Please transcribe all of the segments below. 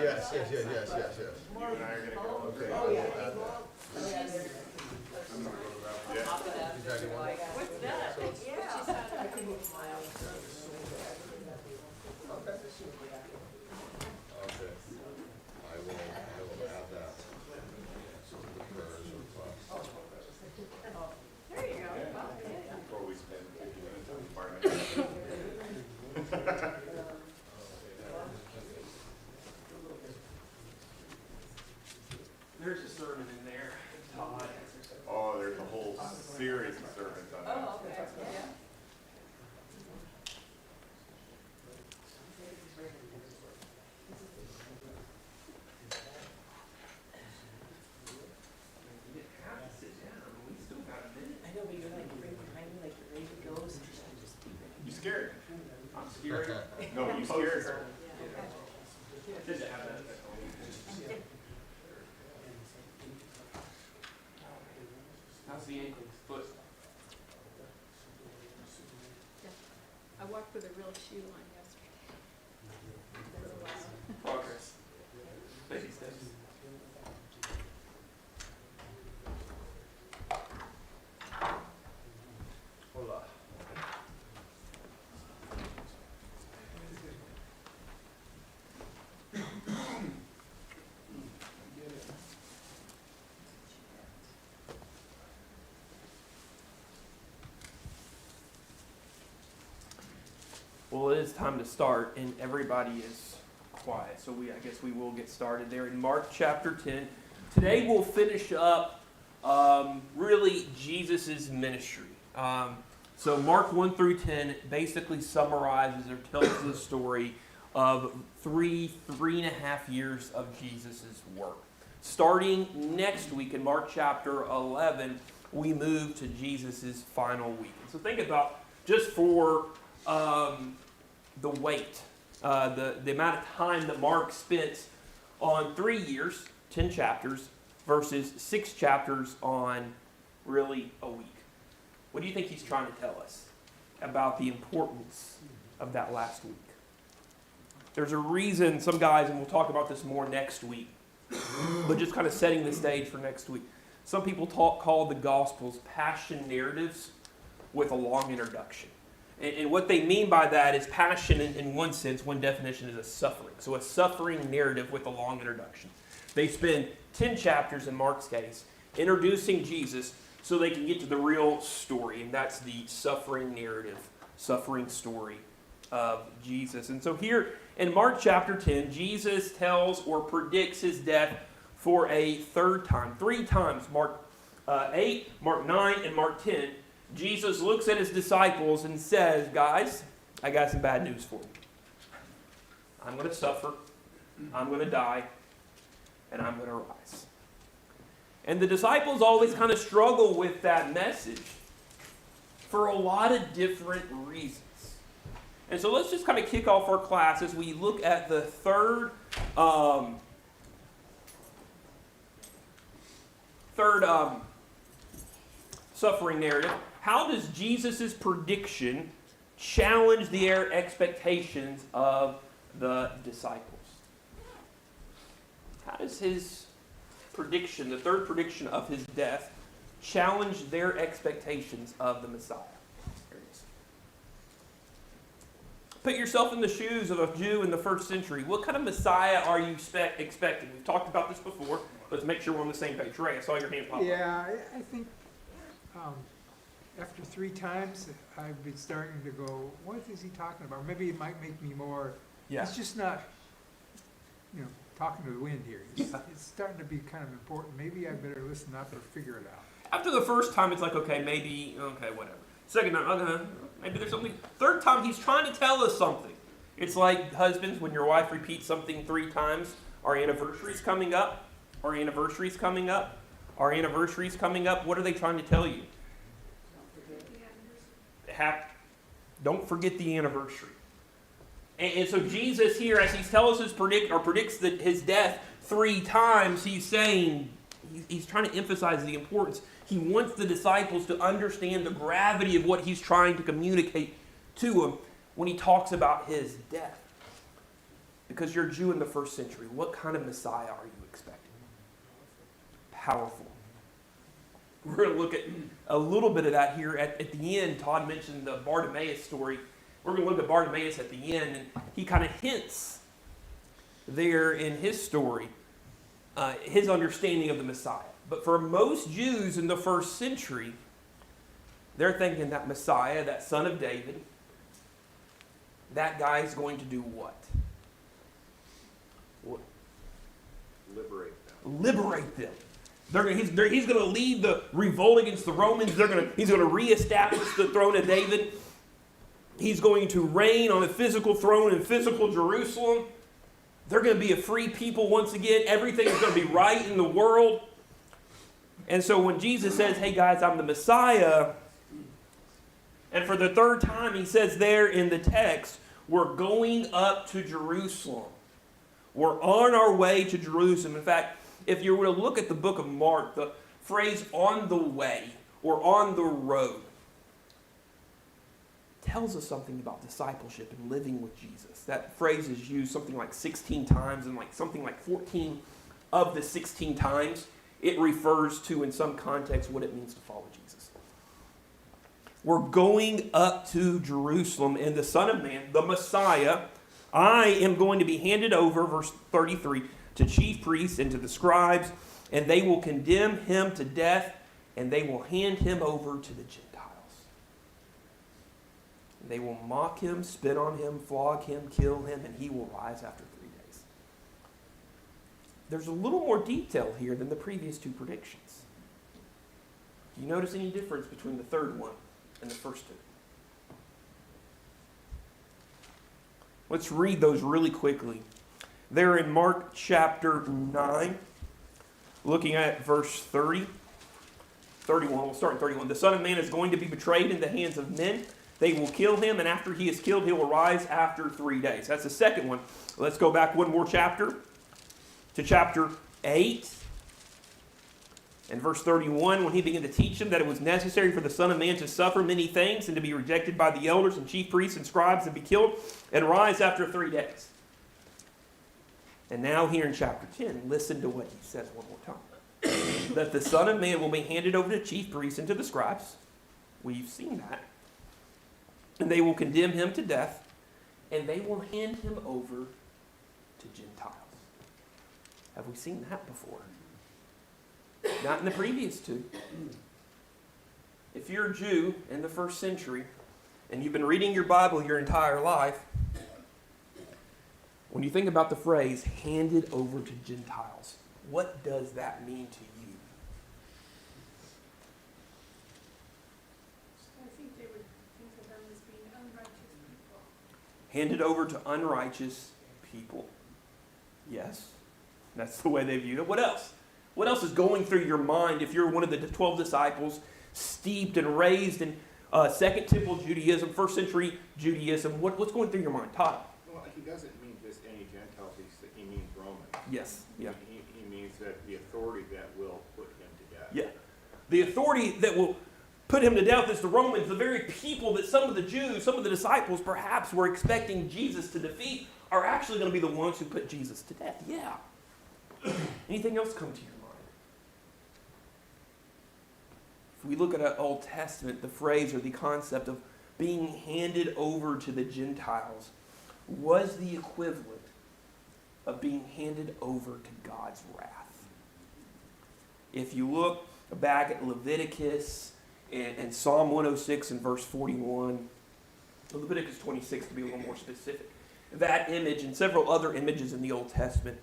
Yes. You and I are going to go. Okay. Oh, yeah. I'm going to go to that. Yeah. What's that? Okay. I will add that to the prayers request. There you go. Before we spend 50 minutes on the party. There's a sermon in there, Todd. Oh, there's a whole series of sermons on that. Oh, okay, yeah. You didn't have to sit down. We still got a minute. I know, but you're like right behind me, like you're ready to go, so just keep it. You scared? I'm scared. No, you scared her. I did have that. How's the ankle foot? I walked with a real shoe on yesterday. That's a lot. Progress. Baby steps. Hola. Well, it is time to start, and everybody is quiet. So I guess we will get started there in Mark chapter 10. Today we'll finish up really Jesus' ministry. So Mark 1 through 10 basically summarizes or tells the story of three and a half years of Jesus' work. Starting next week in Mark chapter 11, we move to Jesus' final week. So think about just for the weight, the amount of time that Mark spent on 3 years, 10 chapters, versus 6 chapters on really a week. What do you think he's trying to tell us about the importance of that last week? There's a reason some guys, and we'll talk about this more next week, but just kind of setting the stage for next week. Some people call the Gospels passion narratives with a long introduction. And what they mean by that is passion, in one sense, one definition is a suffering. So a suffering narrative with a long introduction. They spend 10 chapters, in Mark's case, introducing Jesus so they can get to the real story. And that's the suffering narrative, suffering story of Jesus. And so here in Mark chapter 10, Jesus tells or predicts his death for a third time. 3 times, Mark 8, Mark 9, and Mark 10. Jesus looks at his disciples and says, guys, I got some bad news for you. I'm going to suffer, I'm going to die, and I'm going to rise. And the disciples always kind of struggle with that message for a lot of different reasons. And so let's just kind of kick off our class as we look at the third suffering narrative. How does Jesus' prediction challenge the expectations of the disciples? How does his prediction, the third prediction of his death, challenge their expectations of the Messiah? Here it is. Put yourself in the shoes of a Jew in the first century. What kind of Messiah are you expecting? We've talked about this before. Let's make sure we're on the same page. Ray, I saw your hand pop up. Yeah, I think after 3 times, I've been starting to go, what is he talking about? Maybe it might make me more, Yeah. it's just not, talking to the wind here. It's starting to be kind of important. Maybe I better listen up or figure it out. After the first time, it's like, okay, maybe, okay, whatever. Second time, okay, maybe there's something. Third time, he's trying to tell us something. It's like husbands, when your wife repeats something 3 times, our anniversary's coming up, our anniversary's coming up, our anniversary's coming up. What are they trying to tell you? Don't forget the anniversary. And so Jesus here, as he tells us predicts that his death 3 times, he's saying, he's trying to emphasize the importance. He wants the disciples to understand the gravity of what he's trying to communicate to them when he talks about his death. because you're a Jew in the first century, what kind of Messiah are you expecting? Powerful. We're going to look at a little bit of that here at the end. Todd mentioned the Bartimaeus story. We're going to look at Bartimaeus at the end, and he kind of hints there in his story, his understanding of the Messiah. But for most Jews in the first century, they're thinking that Messiah, that son of David, that guy's going to do what? Liberate them. Liberate them. He's going to lead the revolt against the Romans. He's going to reestablish the throne of David. He's going to reign on a physical throne in physical Jerusalem. They're going to be a free people once again. Everything is going to be right in the world. And so when Jesus says, hey guys, I'm the Messiah, and for the third time he says there in the text, we're going up to Jerusalem. We're on our way to Jerusalem. In fact, if you were to look at the book of Mark, the phrase on the way or on the road tells us something about discipleship and living with Jesus. That phrase is used something like 16 times, and something like 14 of the 16 times it refers to in some context what it means to follow Jesus. We're going up to Jerusalem, and the Son of Man, the Messiah, I am going to be handed over, verse 33, to chief priests and to the scribes, and they will condemn him to death, and they will hand him over to the Gentiles. And they will mock him, spit on him, flog him, kill him, and he will rise after 3 days. There's a little more detail here than the previous two predictions. Do you notice any difference between the third one and the first two? Let's read those really quickly. They're in Mark chapter 9, looking at verse 30. 31, we'll start in 31. The Son of Man is going to be betrayed into the hands of men. They will kill him, and after he is killed, he will rise after 3 days. That's the second one. Let's go back one more chapter to chapter 8. And verse 31, when he began to teach them that it was necessary for the Son of Man to suffer many things and to be rejected by the elders and chief priests and scribes and be killed and rise after 3 days. And now here in chapter 10, listen to what he says one more time. That the Son of Man will be handed over to chief priests and to the scribes. We've seen that. And they will condemn him to death, and they will hand him over to Gentiles. Have we seen that before? Not in the previous two. If you're a Jew in the first century, and you've been reading your Bible your entire life, when you think about the phrase, handed over to Gentiles, what does that mean to you? I think they would think of them as being unrighteous people. Handed over to unrighteous people. Yes, that's the way they viewed it. What else? What else is going through your mind if you're one of the 12 disciples, steeped and raised in Second Temple Judaism, first century Judaism? What's going through your mind? Todd? Well, he doesn't mean just any Gentiles, he means Romans. Yes. Yeah. He means that the authority that will put him to death. Yeah. The authority that will put him to death is the Romans, the very people that some of the Jews, some of the disciples perhaps were expecting Jesus to defeat, are actually going to be the ones who put Jesus to death. Yeah. Anything else come to your mind? If we look at an Old Testament, the phrase or the concept of being handed over to the Gentiles was the equivalent of being handed over to God's wrath. If you look back at Leviticus and Psalm 106 and verse 41, Leviticus 26 to be a little more specific, that image and several other images in the Old Testament,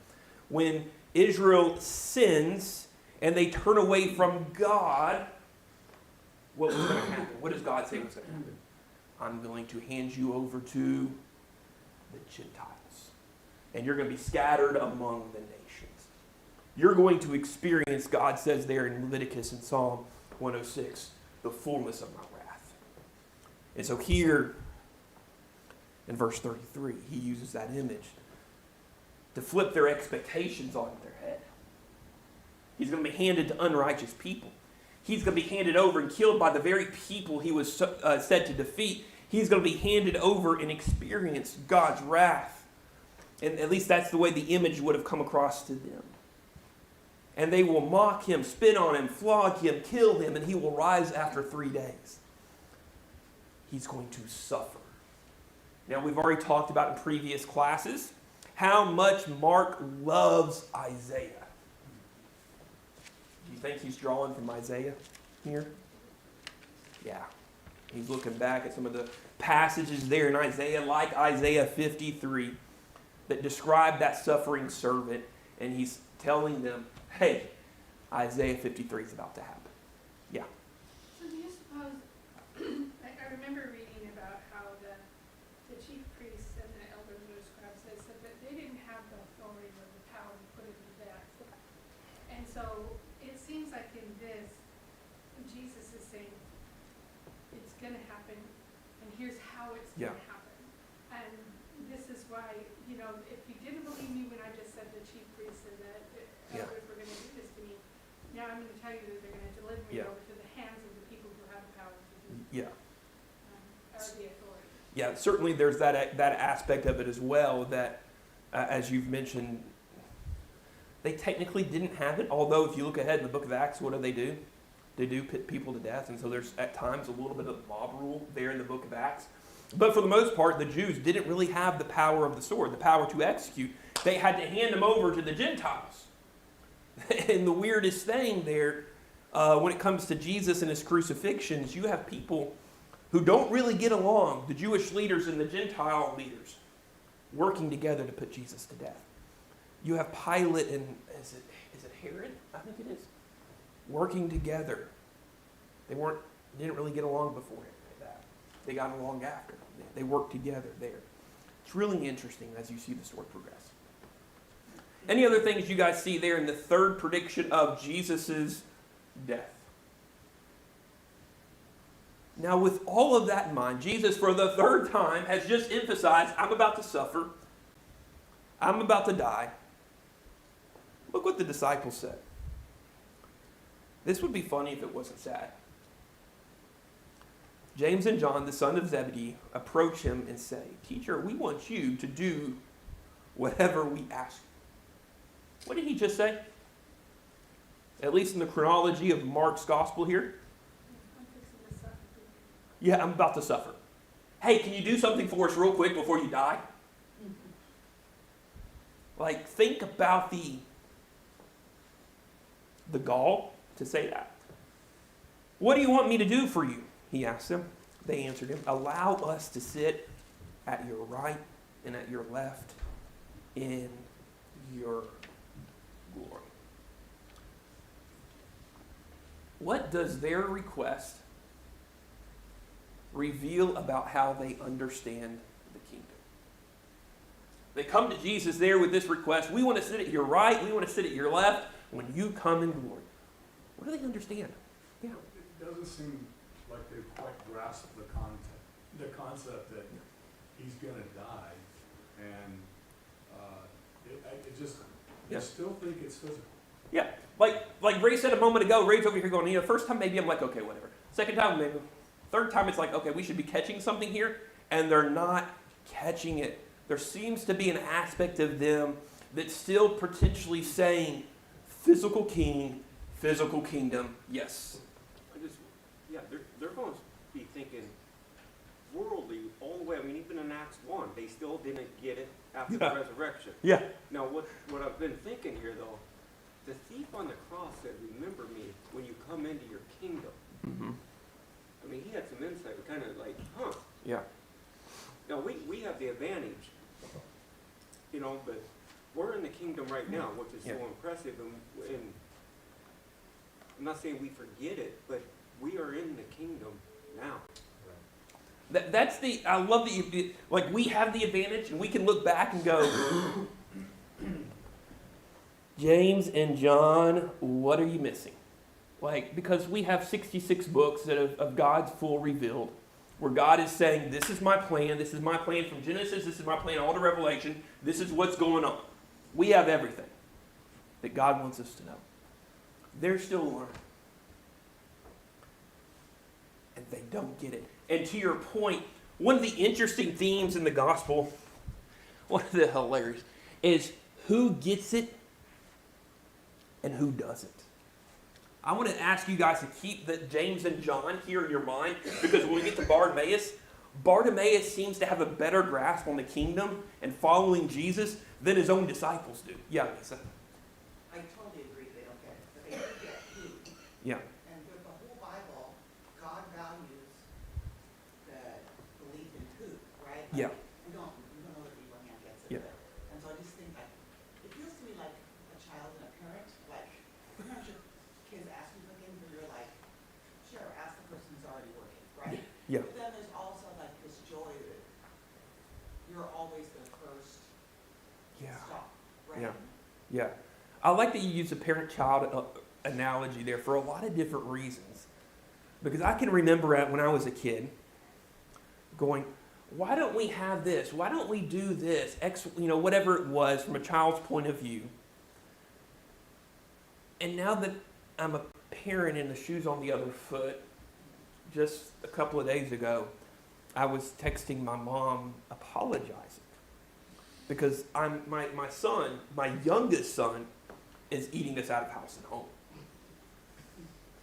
when Israel sins and they turn away from God, what was going to happen? What does God say was going to happen? I'm going to hand you over to the Gentiles. And you're going to be scattered among the nations. You're going to experience, God says there in Leviticus and Psalm 106, the fullness of my wrath. And so here, in verse 33, he uses that image to flip their expectations on their head. He's going to be handed to unrighteous people. He's going to be handed over and killed by the very people he was said to defeat. He's going to be handed over and experience God's wrath. And at least that's the way the image would have come across to them. And they will mock him, spit on him, flog him, kill him, and he will rise after 3 days. He's going to suffer. Now, we've already talked about in previous classes how much Mark loves Isaiah. Do you think he's drawing from Isaiah here? Yeah. He's looking back at some of the passages there in Isaiah, like Isaiah 53, that describe that suffering servant, and he's telling them, hey, Isaiah 53 is about to happen. Yeah. So do you suppose, I remember reading about how the chief priests and the elders and the scribes, they said that they didn't have the authority or the power to put him to death. And so it seems like in this, Jesus is saying, it's going to happen, and here's how it's going to happen. And this is why, you know, if you didn't believe me when I just said the chief priests and the elders were going to do this to me, now I'm going to tell you that they're going to deliver me over to the hands of the people who have the power to do it. Or the authority. Yeah, certainly there's that aspect of it as well that, as you've mentioned, they technically didn't have it, although if you look ahead in the book of Acts, what do? They do put people to death, and so there's at times a little bit of mob rule there in the book of Acts. But for the most part, the Jews didn't really have the power of the sword, the power to execute. They had to hand them over to the Gentiles. And the weirdest thing there, when it comes to Jesus and his crucifixions, you have people who don't really get along, the Jewish leaders and the Gentile leaders, working together to put Jesus to death. You have Pilate and, is it Herod? I think it is. Working together. They didn't really get along before that. They got along after. They worked together there. It's really interesting as you see the story progress. Any other things you guys see there in the third prediction of Jesus' death? Now, with all of that in mind, Jesus, for the third time, has just emphasized, I'm about to suffer. I'm about to die. Look what the disciples said. This would be funny if it wasn't sad. James and John, the son of Zebedee, approach him and say, Teacher, we want you to do whatever we ask you. What did he just say? At least in the chronology of Mark's gospel here. I'm fixing to suffer. Yeah, I'm about to suffer. Hey, can you do something for us real quick before you die? Like, think about the gall to say that. What do you want me to do for you? He asked them. They answered him, allow us to sit at your right and at your left in your glory. What does their request reveal about how they understand the kingdom? They come to Jesus there with this request. We want to sit at your right. We want to sit at your left when you come in glory. What do they understand? Yeah. It doesn't seem like they quite grasp the concept that he's going to die, and I still think it's physical. Yeah, like Ray said a moment ago, Ray's over here going, first time maybe I'm like, okay, whatever. Second time maybe. Third time it's like, okay, we should be catching something here, and they're not catching it. There seems to be an aspect of them that's still potentially saying, physical king, physical kingdom, yes. They're going to be thinking worldly all the way. I mean, even in Acts 1, they still didn't get it after the resurrection. Yeah. Now, what I've been thinking here, though, the thief on the cross said, remember me when you come into your kingdom. Mm-hmm. I mean, he had some insight. We're kind of like, huh. Yeah. Now, we have the advantage, but we're in the kingdom right now, which is so impressive. And I'm not saying we forget it, but we are in the kingdom now. I love that you, like, we have the advantage and we can look back and go, James and John, what are you missing? Like, because we have 66 books of God's full revealed, where God is saying, this is my plan from Genesis, this is my plan all to Revelation, this is what's going on. We have everything that God wants us to know. They're still learning. And they don't get it. And to your point, one of the interesting themes in the gospel, one of the hilarious, is who gets it and who doesn't. I want to ask you guys to keep the James and John here in your mind, because when we get to Bartimaeus, Bartimaeus seems to have a better grasp on the kingdom and following Jesus than his own disciples do. Yeah, Lisa. I totally agree they don't get it, but they do get who. Yeah. And with the whole Bible, God values the belief in who, right? Like, Yeah. We don't know that Abraham gets it, Yeah. but, and so I just think like, it feels to me like a child and a parent, like, sometimes your kids ask you for things and you're like, sure, ask the person who's already working, right? Yeah. But then there's also like this joy that you're always the first Yeah. stop, right? Yeah. Yeah. I like that you use a parent-child analogy there for a lot of different reasons. Because I can remember when I was a kid going, why don't we have this? Why don't we do this? Whatever it was from a child's point of view. And now that I'm a parent in the shoes on the other foot, just a couple of days ago, I was texting my mom apologizing. Because my son, my youngest son, is eating us out of house and home.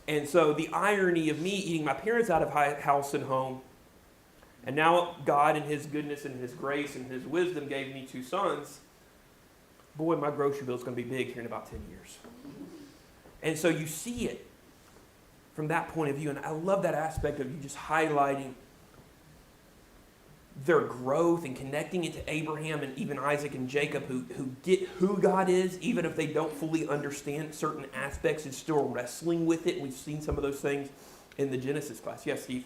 And so the irony of me eating my parents out of house and home, and now God in his goodness and his grace and his wisdom gave me 2 sons, boy, my grocery bill is going to be big here in about 10 years. And so you see it from that point of view, and I love that aspect of you just highlighting their growth and connecting it to Abraham and even Isaac and Jacob who get who God is, even if they don't fully understand certain aspects and still wrestling with it. And we've seen some of those things in the Genesis class. Yes, Steve?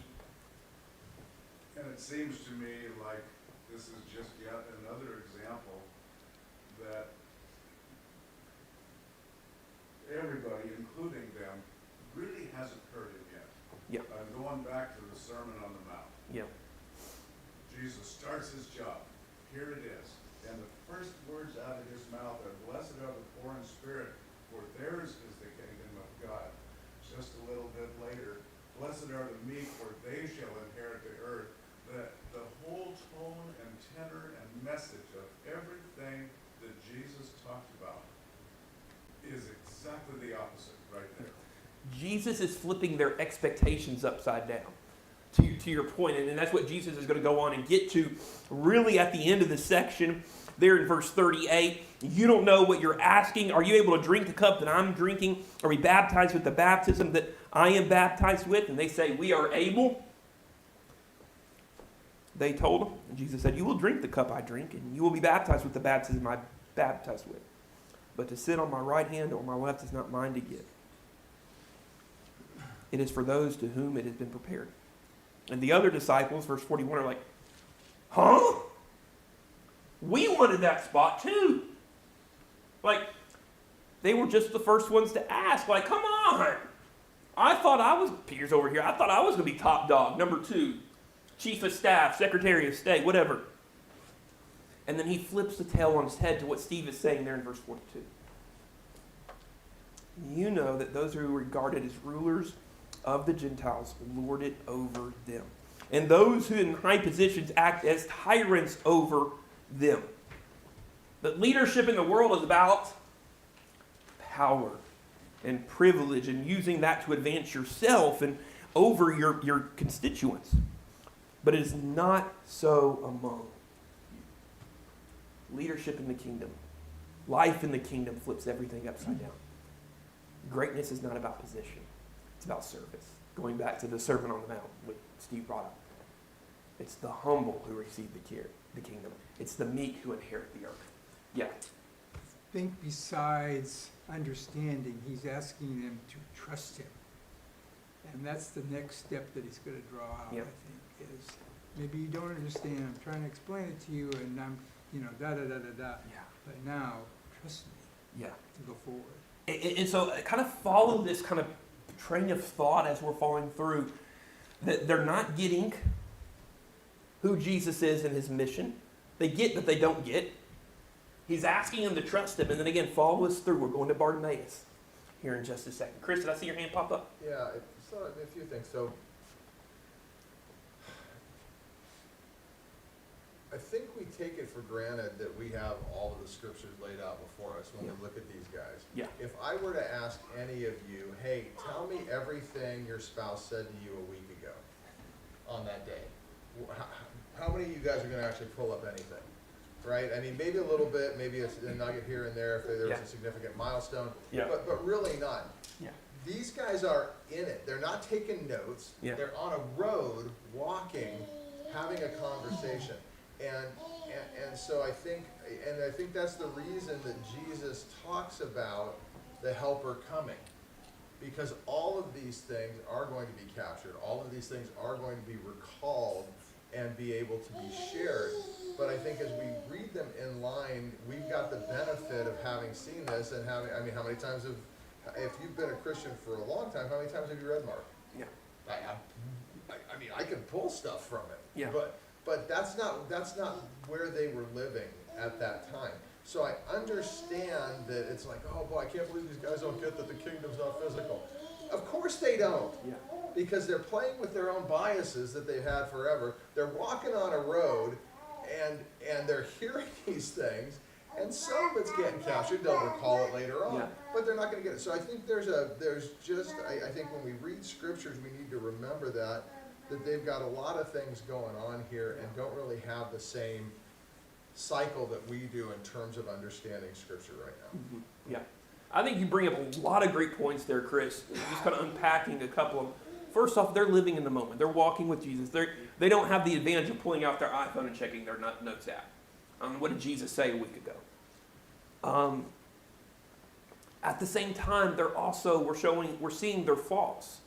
And it seems to me like this is just yet another example that everybody, including them, really hasn't heard it yet. Yeah. I'm going back to the Sermon on the Mount. Yeah. Jesus starts his job. Here it is. And the first words out of his mouth are, blessed are the poor in spirit, for theirs is the kingdom of God. Just a little bit later, blessed are the meek, for they shall inherit the earth. The whole tone and tenor and message of everything that Jesus talked about is exactly the opposite right there. Jesus is flipping their expectations upside down. To your point, and that's what Jesus is going to go on and get to really at the end of the section there in verse 38. You don't know what you're asking. Are you able to drink the cup that I'm drinking? Are we baptized with the baptism that I am baptized with? And they say, we are able. They told him, and Jesus said, you will drink the cup I drink, and you will be baptized with the baptism I baptized with. But to sit on my right hand or my left is not mine to give. It is for those to whom it has been prepared. And the other disciples, verse 41, are like, huh? We wanted that spot too. Like, they were just the first ones to ask. Like, come on. I thought I was, Peter's over here, I thought I was going to be top dog, number 2, chief of staff, secretary of state, whatever. And then he flips the tail on his head to what Steve is saying there in verse 42. You know that those who are regarded as rulers of the Gentiles lord it over them. And those who in high positions act as tyrants over them. But leadership in the world is about power and privilege and using that to advance yourself and over your constituents. But it is not so among you. Leadership in the kingdom, life in the kingdom flips everything upside down. Greatness is not about position. It's about service. Going back to the Sermon on the Mount, what Steve brought up. It's the humble who receive the kingdom. It's the meek who inherit the earth. Yeah. I think besides understanding, he's asking them to trust him. And that's the next step that he's going to draw out, Yeah. I think, is maybe you don't understand. I'm trying to explain it to you, and I'm, da-da-da-da-da. Yeah. But now, trust me Yeah. to go forward. And so kind of follow this kind of train of thought as we're following through, that they're not getting who Jesus is and his mission. They get, but they don't get. He's asking them to trust him. And then again, follow us through. We're going to Bartimaeus here in just a second. Chris, did I see your hand pop up? Yeah, so a few things. So I think we take it for granted that we have all of the scriptures laid out before us when we look at these guys. Yeah. If I were to ask any of you, hey, tell me everything your spouse said to you a week ago on that day, how many of you guys are gonna actually pull up anything? Right? I mean, maybe a little bit, maybe a nugget here and there if there was Yeah. a significant milestone, Yeah. but really none. Yeah. These guys are in it. They're not taking notes. Yeah. They're on a road, walking, having a conversation. And so I think that's the reason that Jesus talks about the helper coming. Because all of these things are going to be captured. All of these things are going to be recalled and be able to be shared. But I think as we read them in line, we've got the benefit of having seen this and having, I mean, how many times if you've been a Christian for a long time, how many times have you read Mark? Yeah. I mean, I can pull stuff from it. Yeah. But that's not where they were living at that time. So I understand that it's like, oh boy, I can't believe these guys don't get that the kingdom's not physical. Of course they don't. Yeah. Because they're playing with their own biases that they've had forever. They're walking on a road and they're hearing these things, and some of it's getting captured. They'll recall it later on, Yeah. but they're not going to get it. So I think I think when we read scriptures, we need to remember that they've got a lot of things going on here and don't really have the same cycle that we do in terms of understanding scripture right now. Mm-hmm. Yeah. I think you bring up a lot of great points there, Chris. Just kind of unpacking a couple of them. First off, they're living in the moment. They're walking with Jesus. They don't have the advantage of pulling out their iPhone and checking their notes app. What did Jesus say a week ago? At the same time, we're seeing their flaws.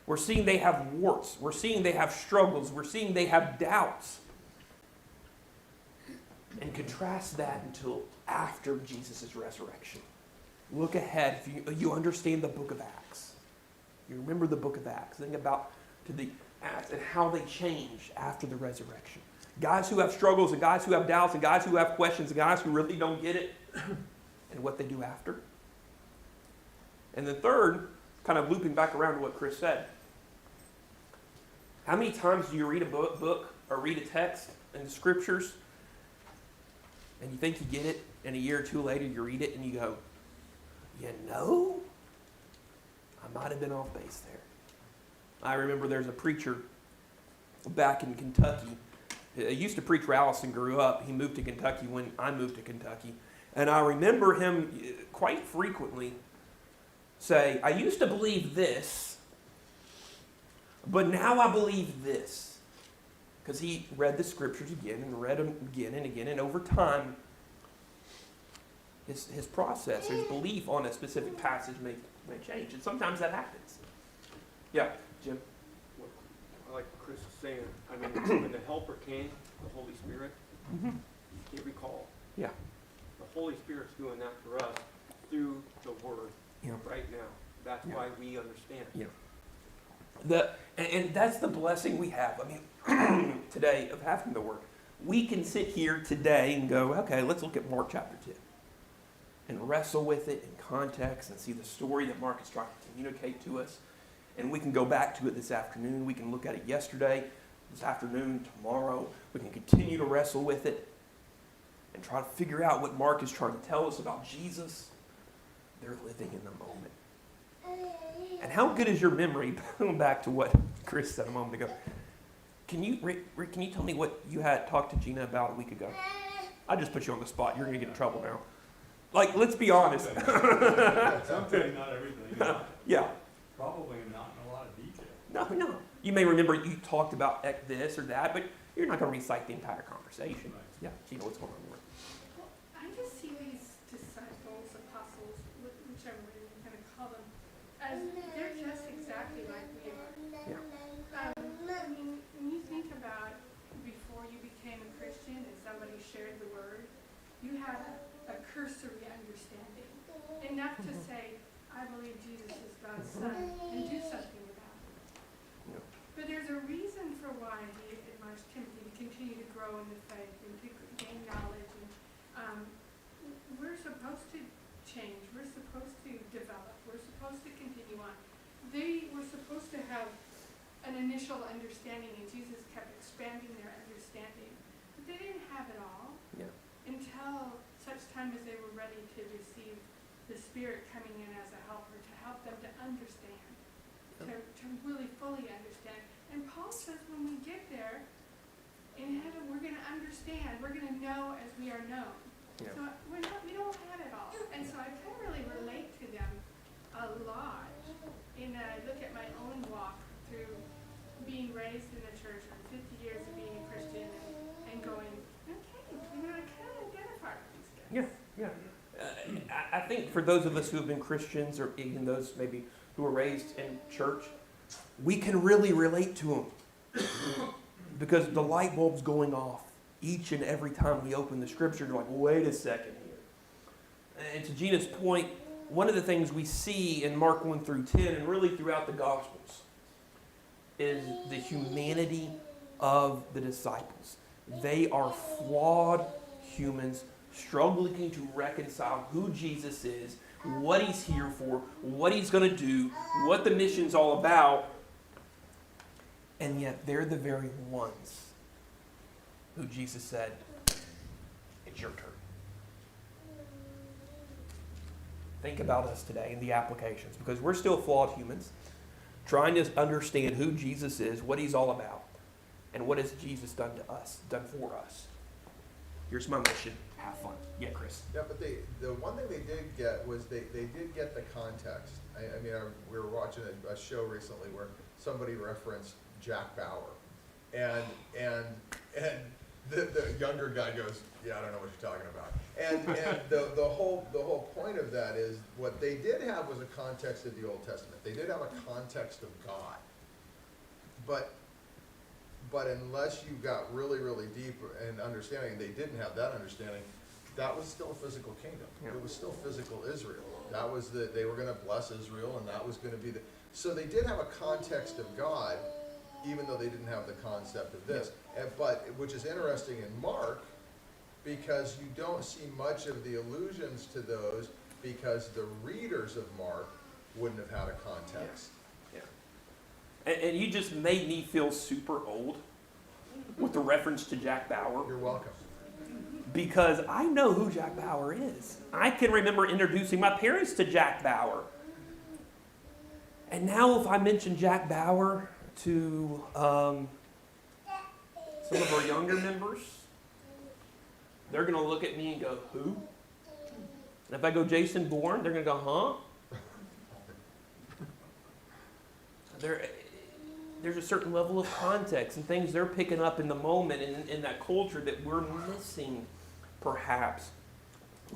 We're seeing they have warts. We're seeing they have struggles. We're seeing they have doubts. And contrast that until after Jesus' resurrection. Look ahead. If you understand the book of Acts, you remember the book of Acts. Think about to the Acts and how they changed after the resurrection. Guys who have struggles and guys who have doubts and guys who have questions and guys who really don't get it and what they do after. And then third, kind of looping back around to what Chris said. How many times do you read a book or read a text in the scriptures and you think you get it, and a year or two later you read it and you go, you know, I might have been off base there. I remember there's a preacher back in Kentucky. He used to preach where Allison grew up. He moved to Kentucky when I moved to Kentucky. And I remember him quite frequently say, I used to believe this, but now I believe this. Because he read the scriptures again and read them again and again. And over time, his process, his belief on a specific passage may change. And sometimes that happens. Yeah, Jim? Like Chris is saying, I mean, when the helper came, the Holy Spirit, Mm-hmm. you can't recall. Yeah. The Holy Spirit's doing that for us through the Word Yeah. right now. That's Yeah. why we understand. Yeah. And that's the blessing we have. I mean, today of having the Word. We can sit here today and go, okay, let's look at Mark chapter 2 and wrestle with it in context and see the story that Mark is trying to communicate to us. And we can go back to it this afternoon. We can look at it yesterday, this afternoon, tomorrow. We can continue to wrestle with it and try to figure out what Mark is trying to tell us about Jesus. They're living in the moment. And how good is your memory? Going back to what Chris said a moment ago. Can you, Rick, can you tell me what you had talked to Gina about a week ago? I just put you on the spot. You're going to get in trouble now. Like, let's be honest. Something, not everything. Yeah. Probably not in a lot of detail. No. You may remember you talked about this or that, but you're not going to recite the entire conversation. Right. Yeah, Gina, what's going on there? Well, I just see these disciples, apostles, whichever way you kind of call them, as they're just exactly like we are. Yeah. I mean, when you think about before you became a Christian and somebody shared the word, you had a cursory understanding, enough to say, I believe Jesus is God's son, and do something about it. Yeah. But there's a reason for why he admonished Timothy to continue to grow in the faith and to gain knowledge. And we're supposed to change. We're supposed to develop. We're supposed to continue on. They were supposed to have an initial understanding, and Jesus kept expanding their understanding. But they the Spirit coming in as a helper to help them to understand, to really fully understand. And Paul says when we get there in heaven, we're going to understand, we're going to know as we are known. Yeah. So we don't have it all. And so I can really relate to them a lot in that I look at my own walk through being raised in the church and 50 years of being a Christian and going, okay, I kind of identify with these guys. Yeah, yeah. I think for those of us who have been Christians, or even those maybe who were raised in church, we can really relate to them. Because the light bulb's going off each and every time we open the scripture. You're like, wait a second here. And to Gina's point, one of the things we see in Mark 1 through 10, and really throughout the Gospels, is the humanity of the disciples. They are flawed humans struggling to reconcile who Jesus is, what he's here for, what he's going to do, what the mission's all about, and yet they're the very ones who Jesus said, it's your turn. Think about us today in the applications, because we're still flawed humans trying to understand who Jesus is, what he's all about, and what has Jesus done to us, done for us. Here's my mission. Have fun. Yeah, Chris. Yeah, but the one thing they did get was they did get the context. We were watching a show recently where somebody referenced Jack Bauer, and the younger guy goes, yeah, I don't know what you're talking about. And the whole point of that is what they did have was a context of the Old Testament. They did have a context of God, but unless you got really, really deep in understanding, they didn't have that understanding. That was still a physical kingdom. Yeah. It was still physical Israel. That was they were going to bless Israel, and that was going to be so they did have a context of God, even though they didn't have the concept of this. But which is interesting in Mark, because you don't see much of the allusions to those, because the readers of Mark wouldn't have had a context. Yeah. And you just made me feel super old with the reference to Jack Bauer. You're welcome. Because I know who Jack Bauer is. I can remember introducing my parents to Jack Bauer. And now if I mention Jack Bauer to some of our younger members, they're going to look at me and go, who? And if I go Jason Bourne, they're going to go, huh? There's a certain level of context and things they're picking up in the moment and in that culture that we're missing, perhaps.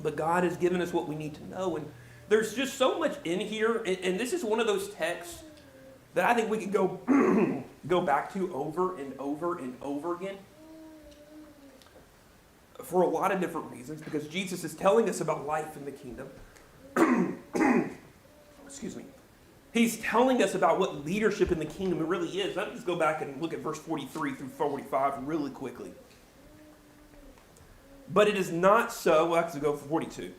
But God has given us what we need to know. And there's just so much in here. And this is one of those texts that I think we could go back to over and over and over again for a lot of different reasons, because Jesus is telling us about life in the kingdom. Excuse me. He's telling us about what leadership in the kingdom really is. Let me just go back and look at verse 43 through 45 really quickly. But it is not so. We'll have to go for 42.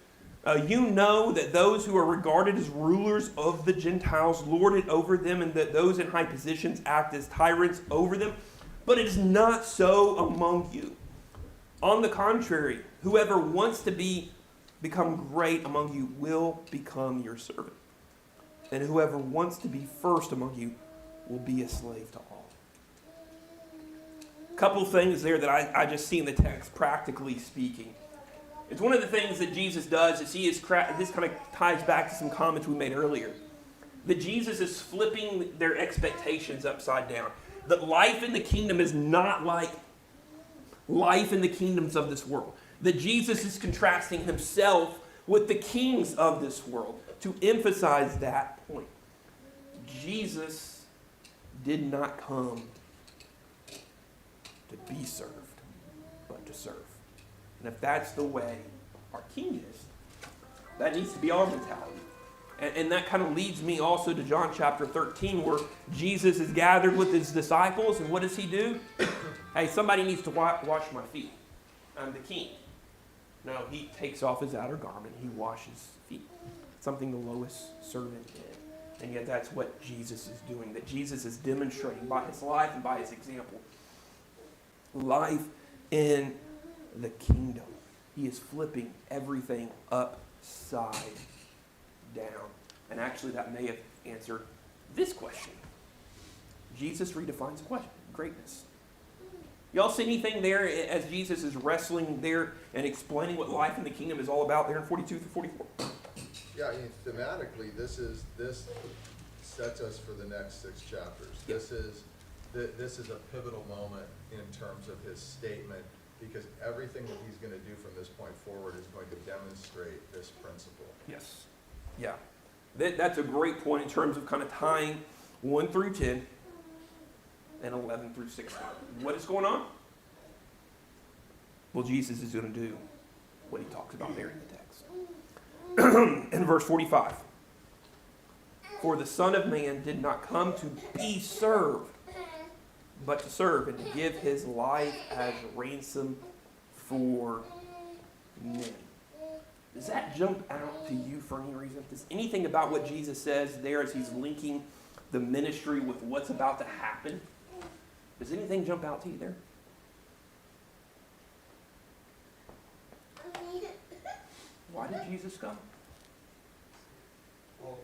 You know that those who are regarded as rulers of the Gentiles lord it over them, and that those in high positions act as tyrants over them. But it is not so among you. On the contrary, whoever wants to become great among you will become your servant. And whoever wants to be first among you will be a slave to all. A couple of things there that I just see in the text, practically speaking. It's one of the things that Jesus does is this kind of ties back to some comments we made earlier. That Jesus is flipping their expectations upside down. That life in the kingdom is not like life in the kingdoms of this world. That Jesus is contrasting himself with the kings of this world to emphasize that point. Jesus did not come to be served, but to serve. And if that's the way our King is, that needs to be our mentality. And that kind of leads me also to John chapter 13, where Jesus is gathered with his disciples, and what does he do? Hey, somebody needs to wash my feet. I'm the king. No, he takes off his outer garment, he washes feet. Something the lowest servant did. And yet that's what Jesus is doing, that Jesus is demonstrating by his life and by his example. Life in the kingdom. He is flipping everything upside down. And actually, that may have answered this question. Jesus redefines greatness. Y'all see anything there as Jesus is wrestling there and explaining what life in the kingdom is all about there in 42 through 44? Yeah, I mean, thematically, this sets us for the next 6 chapters. Yep. This is a pivotal moment in terms of his statement, because everything that he's going to do from this point forward is going to demonstrate this principle. Yes. Yeah. That's a great point in terms of kind of tying 1 through 10 and 11 through 16. What is going on? Well, Jesus is going to do what he talks about there in the text. In verse 45. For the Son of Man did not come to be served, but to serve and to give his life as ransom for many. Does that jump out to you for any reason? Does anything about what Jesus says there as he's linking the ministry with what's about to happen? Does anything jump out to you there? Why did Jesus come? Well,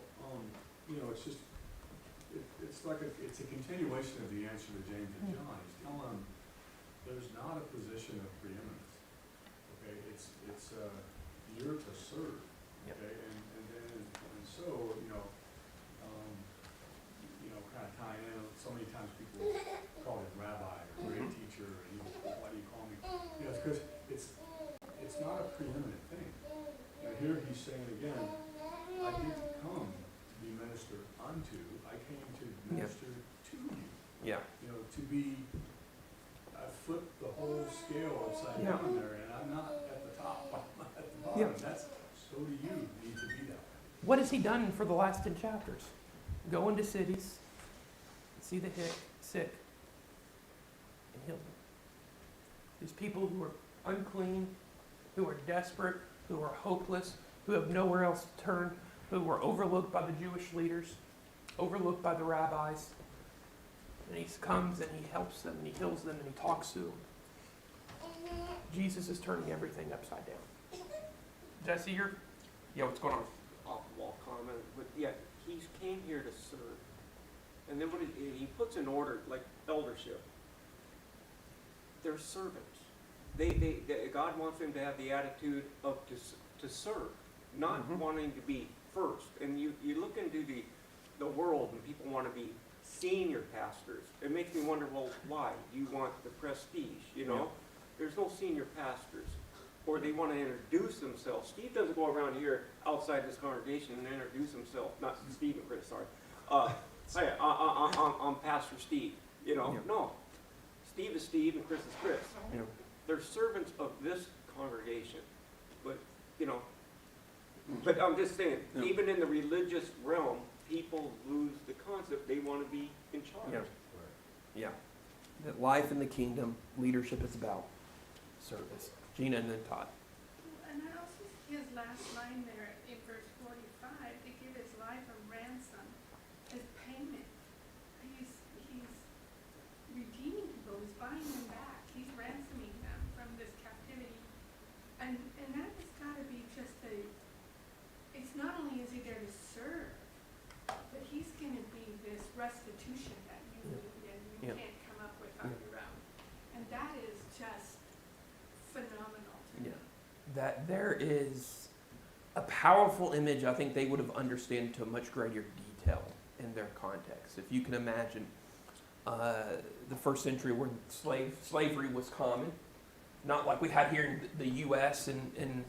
it's just, it's like it's a continuation of the answer to James and John. He's telling them there's not a position of preeminence. Okay, it's you're to serve. Yep. Okay, and so kind of tying in. So many times people call him rabbi or great teacher, and why do you call me? It's because it's not a preeminent thing. And here he's saying again, I didn't come to be ministered unto, I came to minister to you. Yeah. To be, I flipped the whole scale upside down there, and I'm not at the top, I'm at the bottom. Yeah. So do you need to be that way. What has he done for the last 10 chapters? Go into cities, see the sick, and heal them. These people who are unclean, who are desperate, who are hopeless, who have nowhere else to turn, who were overlooked by the Jewish leaders, overlooked by the rabbis. And he comes and he helps them and he heals them and he talks to them. Jesus is turning everything upside down. Jesse, what's going on? Off-the-wall comment, but yeah, he came here to serve. And then he puts in order, like eldership. They're servants. God wants them to have the attitude of to serve, not wanting to be first. And you look into the world and people want to be senior pastors. It makes me wonder, well, why? Do you want the prestige, Yeah. There's no senior pastors. Or they want to introduce themselves. Steve doesn't go around here outside this congregation and introduce himself. Not Steve and Chris, sorry. Hi, I'm Pastor Steve. No. Steve is Steve and Chris is Chris. Yeah. They're servants of this congregation. But, but I'm just saying, Yeah. even in the religious realm, people lose the concept. They want to be in charge. Yeah. That life in the kingdom, leadership is about service. Gina and then Todd. And I also see his last line there in verse 45, to give his life a ransom, as payment. He's redeeming people, he's buying them back, he's ransoming them from this captivity. And that has gotta be just it's not only is he there to serve, but he's gonna be this restitution that you need and you can't come up with on your own. And that is just phenomenal to me. That there is a powerful image I think they would have understood to a much greater detail in their context. If you can imagine the first century where slavery was common, not like we had here in the U.S. and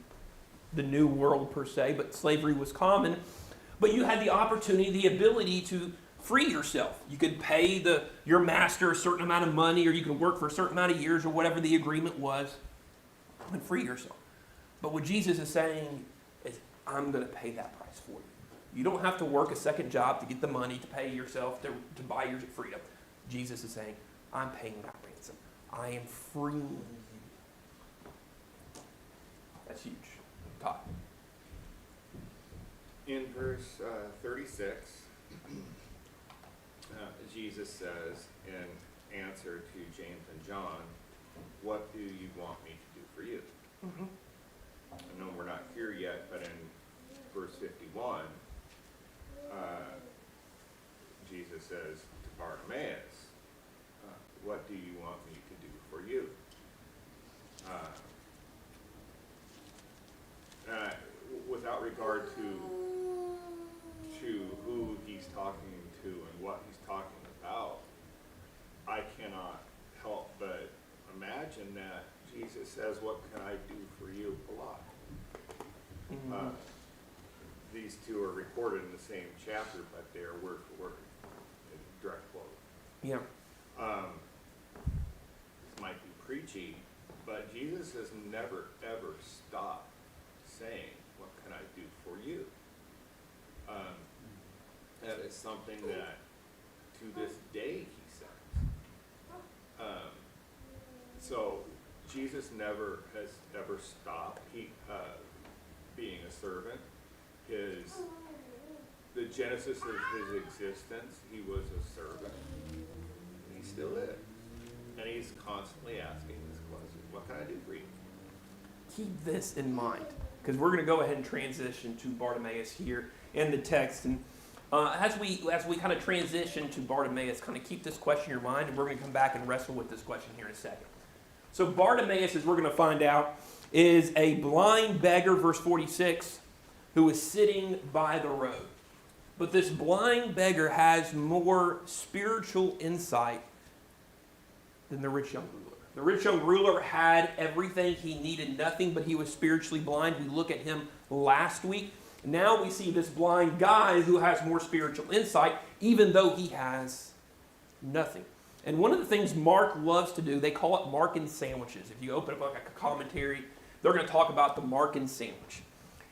the New World per se, but slavery was common. But you had the opportunity, the ability to free yourself. You could pay your master a certain amount of money, or you could work for a certain amount of years, or whatever the agreement was, and free yourself. But what Jesus is saying is, I'm going to pay that price for you. You don't have to work a second job to get the money to pay yourself to buy your freedom. Jesus is saying, I'm paying that ransom. I am freeing you. That's huge. Todd. In verse 36, Jesus says in answer to James and John, what do you want me to do for you? Mm-hmm. I know we're not here yet, but in verse 51, says to Bartimaeus, what do you want me to do for you? Without regard to who he's talking to and what he's talking about, I cannot help but imagine that Jesus says, what can I do for you? A lot. These two are recorded in the same chapter, but they're word for word, in direct quote. Yeah. This might be preachy, but Jesus has never, ever stopped saying, what can I do for you? That is something that to this day he says. So Jesus never has ever stopped being a servant. The genesis of his existence, he was a servant. And he still is. And he's constantly asking this question, what can I do for you? Keep this in mind, because we're going to go ahead and transition to Bartimaeus here in the text. And as we kind of transition to Bartimaeus, kind of keep this question in your mind, and we're going to come back and wrestle with this question here in a second. So Bartimaeus, as we're going to find out, is a blind beggar, verse 46, who is sitting by the road. But this blind beggar has more spiritual insight than the rich young ruler. The rich young ruler had everything he needed, nothing, but he was spiritually blind. We look at him last week. Now we see this blind guy who has more spiritual insight, even though he has nothing. And one of the things Mark loves to do, they call it Markan sandwiches. If you open up like a commentary, they're going to talk about the Markan sandwich.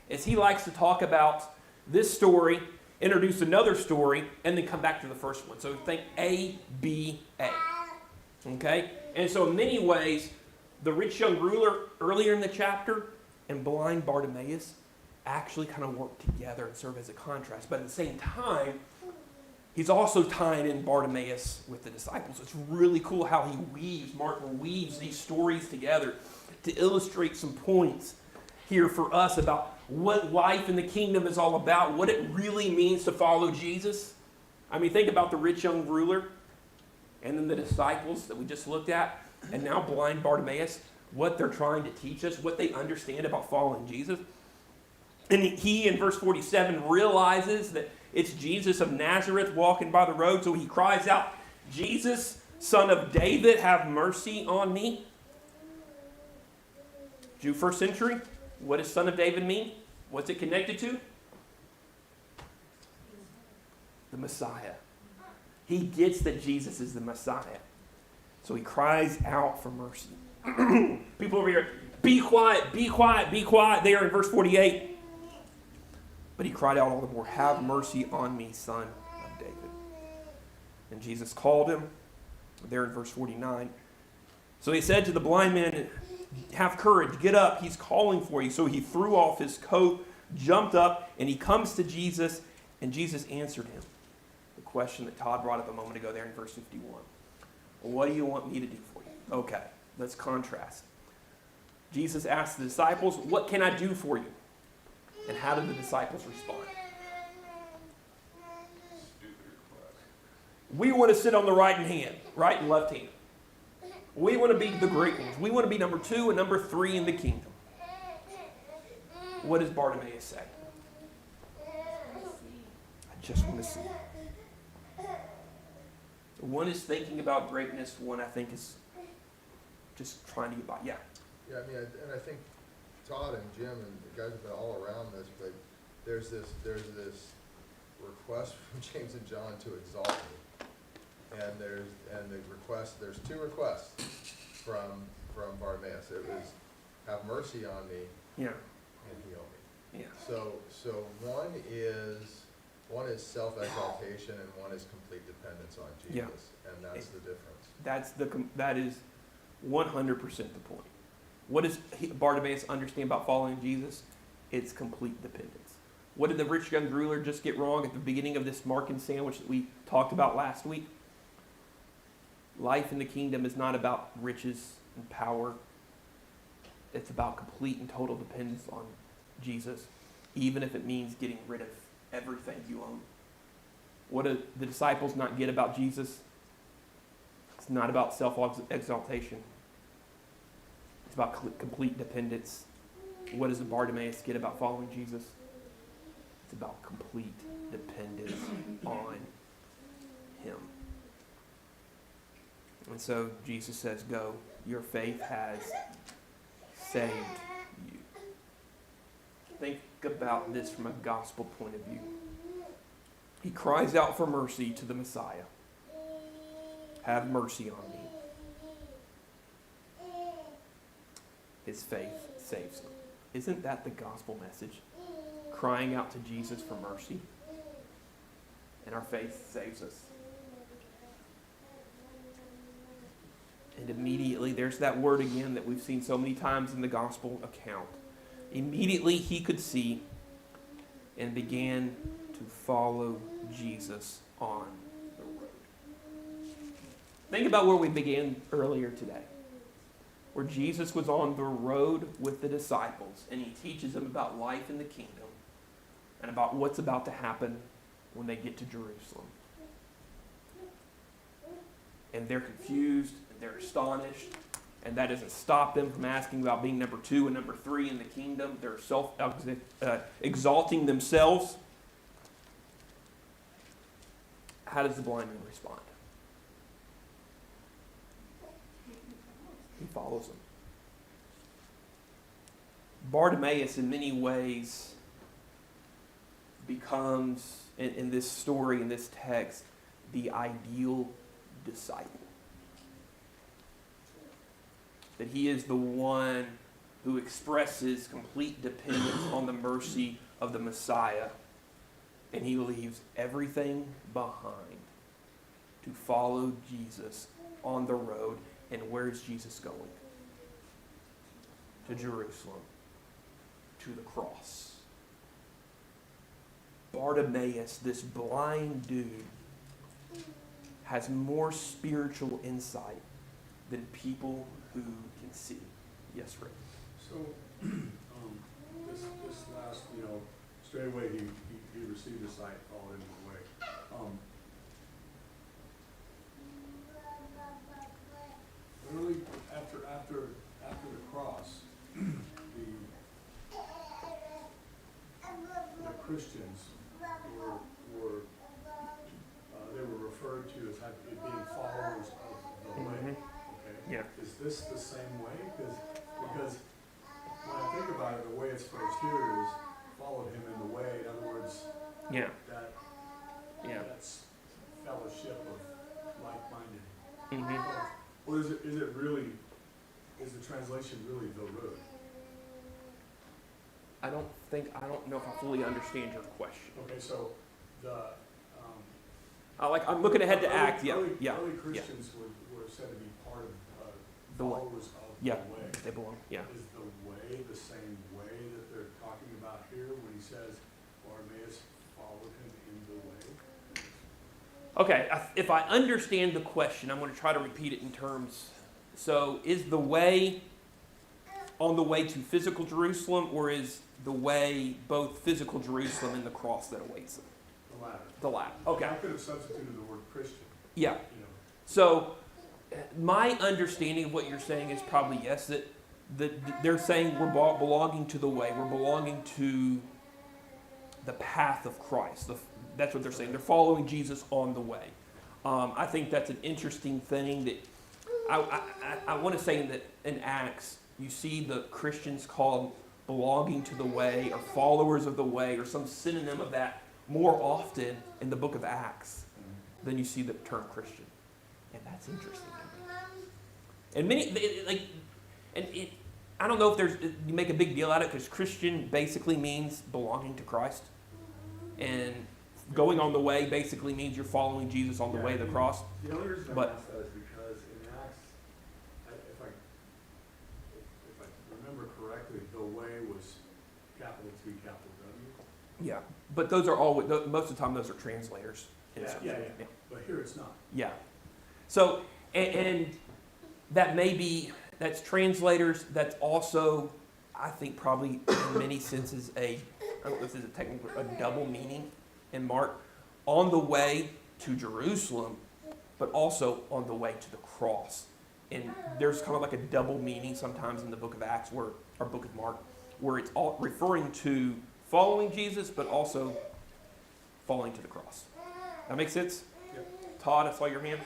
As he likes to talk about this story, introduce another story, and then come back to the first one. So think A, B, A. Okay? And so in many ways, the rich young ruler earlier in the chapter and blind Bartimaeus actually kind of work together and serve as a contrast. But at the same time, he's also tying in Bartimaeus with the disciples. It's really cool how Mark weaves these stories together to illustrate some points here for us about what life in the kingdom is all about, what it really means to follow Jesus. I mean, think about the rich young ruler and then the disciples that we just looked at, and now blind Bartimaeus, what they're trying to teach us, what they understand about following Jesus. And he, in verse 47, realizes that it's Jesus of Nazareth walking by the road, so he cries out, Jesus, Son of David, have mercy on me. Jew first century, what does Son of David mean? What's it connected to? The Messiah. He gets that Jesus is the Messiah. So he cries out for mercy. People over here, be quiet, be quiet, be quiet. There in verse 48. But he cried out all the more, have mercy on me, Son of David. And Jesus called him. There in verse 49. So he said to the blind man, have courage, get up, he's calling for you. So he threw off his coat, jumped up, and he comes to Jesus, and Jesus answered him. The question that Todd brought up a moment ago there in verse 51. What do you want me to do for you? Okay, let's contrast. Jesus asked the disciples, what can I do for you? And how did the disciples respond? We want to sit on the right hand, right and left hand. We want to be the great ones. We want to be number 2 and number 3 in the kingdom. What does Bartimaeus say? I just want to see. One is thinking about greatness. One, I think, is just trying to get by. Yeah. Yeah, I mean, and I think Todd and Jim and the guys have been all around this, but there's this request from James and John to exalt me. There's 2 requests from Bartimaeus. It was, have mercy on me, Yeah. and heal me. Yeah. So one is self-exaltation and one is complete dependence on Jesus, and that's the difference. That is 100% the point. What does Bartimaeus understand about following Jesus? It's complete dependence. What did the rich young ruler just get wrong at the beginning of this Markan sandwich that we talked about last week? Life in the kingdom is not about riches and power. It's about complete and total dependence on Jesus, even if it means getting rid of everything you own. What do the disciples not get about Jesus? It's not about self-exaltation. It's about complete dependence. What does the Bartimaeus get about following Jesus? It's about complete dependence on him. And so Jesus says, go, your faith has saved you. Think about this from a gospel point of view. He cries out for mercy to the Messiah. Have mercy on me. His faith saves him. Isn't that the gospel message? Crying out to Jesus for mercy. And our faith saves us. And immediately, there's that word again that we've seen so many times in the gospel account. Immediately he could see and began to follow Jesus on the road. Think about where we began earlier today, where Jesus was on the road with the disciples, and he teaches them about life in the kingdom and about what's about to happen when they get to Jerusalem. And they're confused, and they're astonished, and that doesn't stop them from asking about being number 2 and number 3 in the kingdom. They're exalting themselves. How does the blind man respond? He follows him. Bartimaeus, in many ways, becomes, in this story, in this text, the ideal disciple. That he is the one who expresses complete dependence on the mercy of the Messiah, and he leaves everything behind to follow Jesus on the road. And where is Jesus going? To Jerusalem, to the cross. Bartimaeus, this blind dude, has more spiritual insight than people who can see. Yes, Rick. So, this last, straight away he received the sight, followed him away. Early after the cross, the Christians were they were referred to as being followers of the way. Okay. Yeah. Is this the same way? Because when I think about it, the way it's phrased here is followed him in the way. In other words, that's fellowship of like-minded folks. Or is it really? Is the translation really the road? I don't know if I fully understand your question. Okay, so the I'm looking ahead to Acts. Early Christians were said to be part of The way. followers of Yeah, the way. they belong. Yeah. Is the way the same way that they're talking about here when he says Bartimaeus followed him in the way? Okay, if I understand the question, I'm going to try to repeat it in terms. So, is the way on the way to physical Jerusalem, or is the way both physical Jerusalem and the cross that awaits them? The latter. The latter. Okay. I could have substituted the word Christian. Yeah. So, my understanding of what you're saying is probably yes, that they're saying we're belonging to the way, we're belonging to the path of Christ. That's what they're saying. They're following Jesus on the way. I think that's an interesting thing that I want to say that in Acts, you see the Christians called belonging to the way or followers of the way or some synonym of that more often in the book of Acts than you see the term Christian. And that's interesting to me. And I don't know if you make a big deal out of it because Christian basically means belonging to Christ. And going on the way basically means you're following Jesus on the way of the cross. The only reason I ask that is because in Acts, if I remember correctly, the way was capital T, capital W. Yeah, but those are all, most of the time those are translators. Yeah. But here it's not. Yeah. So, and that may be, that's translators, that's also, I think probably in many senses I don't know if this is a double meaning in Mark. on the way to Jerusalem, but also on the way to the cross. And there's kind of like a double meaning sometimes in the book of Acts or book of Mark, where it's all referring to following Jesus, but also falling to the cross. That makes sense? Yep. Todd, I saw your hand.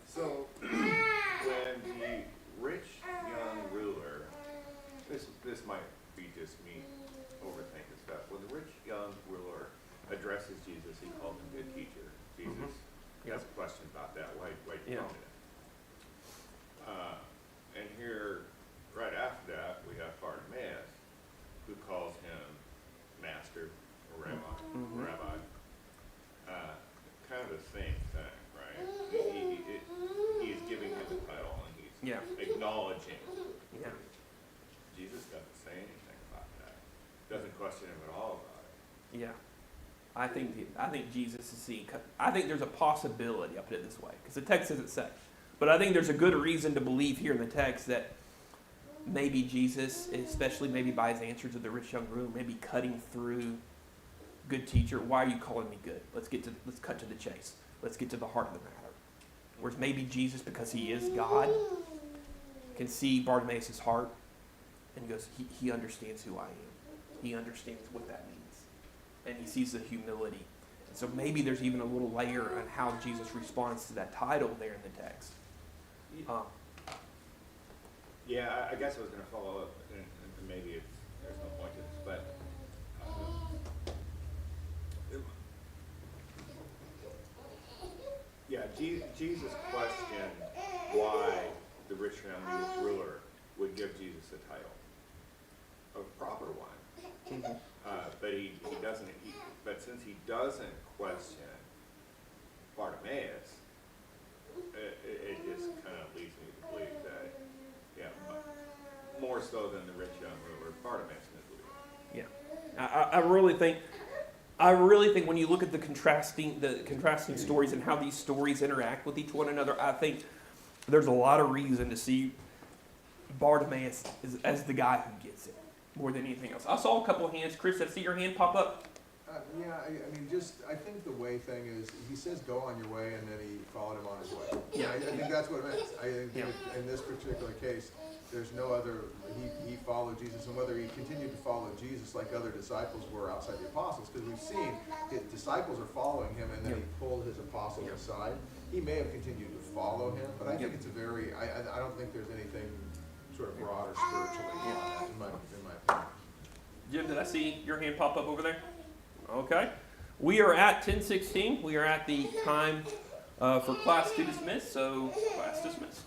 So, when the rich young ruler, this might be just me overthinking stuff. When the rich young ruler addresses Jesus, he calls him good teacher. Jesus has a question about that. Why you call me that? And here, right after that, we have Bartimaeus, who calls him master or rabbi. Mhm. Rabbi. Kind of the same thing, right? He's giving him the title and he's Yeah. acknowledging. Yeah. Jesus doesn't say anything about that. Doesn't question him at all about it. Yeah. I think Jesus is seeing. I think there's a possibility. I'll put it this way, because the text doesn't say, but I think there's a good reason to believe here in the text that maybe Jesus, especially maybe by his answer to the rich young ruler, maybe cutting through. Good teacher, why are you calling me good? Let's cut to the chase. Let's get to the heart of the matter. Whereas maybe Jesus, because he is God, can see Bartimaeus' heart and goes, he understands who I am. He understands what that means. And he sees the humility. And so maybe there's even a little layer on how Jesus responds to that title there in the text. Yeah, I guess I was going to follow up, and maybe there's no point to this, but Jesus questioned why the rich young ruler would give Jesus a title, a proper one. But he doesn't. But since he doesn't question Bartimaeus, it just kind of leads me to believe that, more so than the rich young ruler, Bartimaeus knew who he was. Yeah, I really think when you look at the contrasting stories and how these stories interact with each one another, I think there's a lot of reason to see Bartimaeus as the guy who gets it more than anything else. I saw a couple of hands. Chris, I see your hand pop up. I think the way thing is, he says go on your way, and then he followed him on his way. Yeah. I think that's what it meant. I think Yeah. in this particular case, there's no other, he followed Jesus, and whether he continued to follow Jesus like other disciples were outside the apostles, because we've seen his disciples are following him, and then he pulled his apostles aside. He may have continued to follow him, but I think it's a very, I don't think there's anything sort of broader spiritually on that, in my opinion. Jim, did I see your hand pop up over there? Okay. We are at 10:16. We are at the time for class to dismiss, so class dismissed.